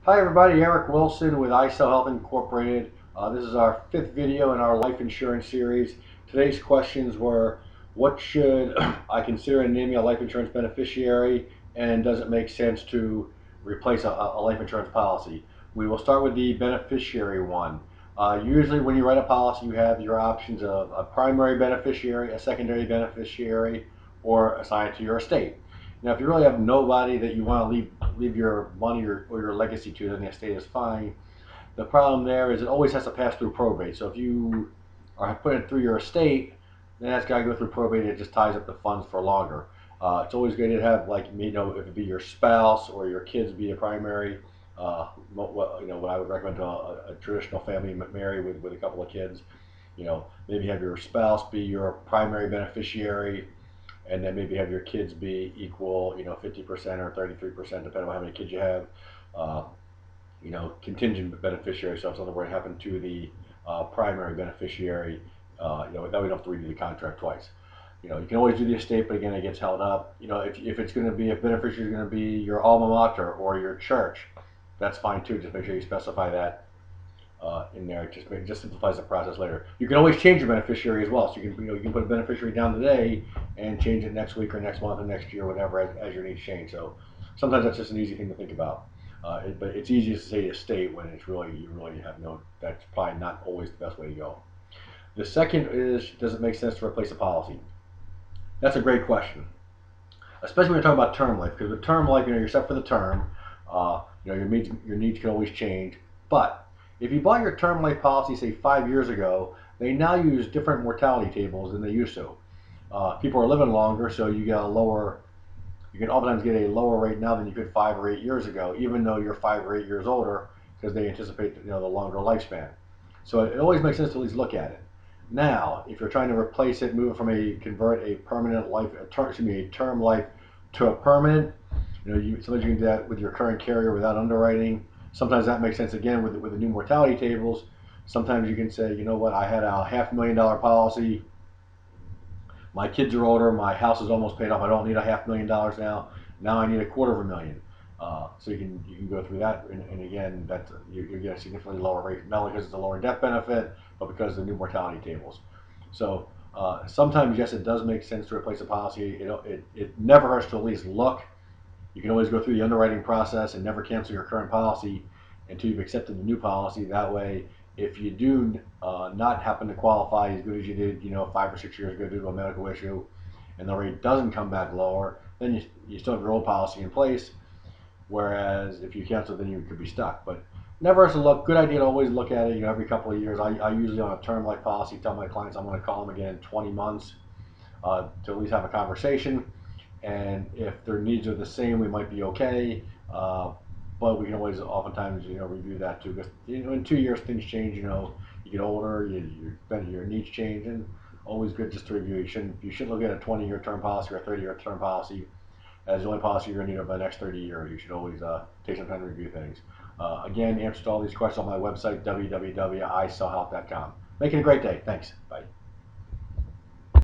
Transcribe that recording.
Hi everybody, Eric Wilson with ISO Health Incorporated. This is our fifth video in our life insurance series. Today's questions were, what should I consider in naming a life insurance beneficiary, and does it make sense to replace a life insurance policy? We will start with the beneficiary one. Usually when you write a policy, you have your options of a primary beneficiary, a secondary beneficiary, or assign it to your estate. Now, if you really have nobody that you want to leave your money or your legacy to, then the estate is fine. The problem there is it always has to pass through probate. So if you are putting it through your estate, then that's got to go through probate. And it just ties up the funds for longer. It's always good to have, like, if it be your spouse or your kids be a primary. What I would recommend to a traditional family marry with a couple of kids. Maybe have your spouse be your primary beneficiary, and then maybe have your kids be equal, 50% or 33%, depending on how many kids you have. Uh, Contingent beneficiary. So if something were to happen to the primary beneficiary, that we don't have to redo the contract twice. You can always do the estate, but again, it gets held up. If it's going to be, if beneficiary is going to be your alma mater or your church, that's fine too. Just make sure you specify that in there. It just simplifies the process later. You can always change your beneficiary as well. So you can put a beneficiary down today and change it next week or next month or next year, whatever, as your needs change. So sometimes that's just an easy thing to think about. But it's easiest to say estate when it's you really have no. That's probably not always the best way to go. The second is, does it make sense to replace a policy? That's a great question, especially when you're talking about term life, because with term life, you're set for the term. Your needs can always change. But if you bought your term life policy, say 5 years ago, they now use different mortality tables than they used to. People are living longer, so you get a lower. You can oftentimes get a lower rate now than you could 5 or 8 years ago, even though you're 5 or 8 years older, because they anticipate the longer lifespan. So it always makes sense to at least look at it. Now, if you're trying to replace it, move from convert a permanent life, a term life to a permanent, sometimes you can do that with your current carrier without underwriting. Sometimes that makes sense again with the new mortality tables. Sometimes you can say, you know what, I had a $500,000 policy. My kids are older. My house is almost paid off. I don't need a $500,000 now. Now I need $250,000. So you can go through that, and again, you get a significantly lower rate, not only because it's a lower death benefit, but because of the new mortality tables. So sometimes, yes, it does make sense to replace a policy. It never hurts to at least look. You can always go through the underwriting process and never cancel your current policy until you've accepted the new policy. That way, if you do not happen to qualify as good as you did, 5 or 6 years ago due to a medical issue, and the rate doesn't come back lower, then you still have your old policy in place. Whereas if you cancel, then you could be stuck. But never hurts to look. Good idea to always look at it. Every couple of years. I usually, on a term life policy, tell my clients I'm going to call them again in 20 months to at least have a conversation. And if their needs are the same, we might be okay. But we can always, oftentimes, review that too. Because in 2 years things change. You get older, your needs change, and always good just to review. You shouldn't look at a 20-year term policy or a 30-year term policy as the only policy you're going to need over the next 30 years. You should always take some time to review things. Again, answers to all these questions on my website, www.isellhealth.com. Make it a great day. Thanks. Bye.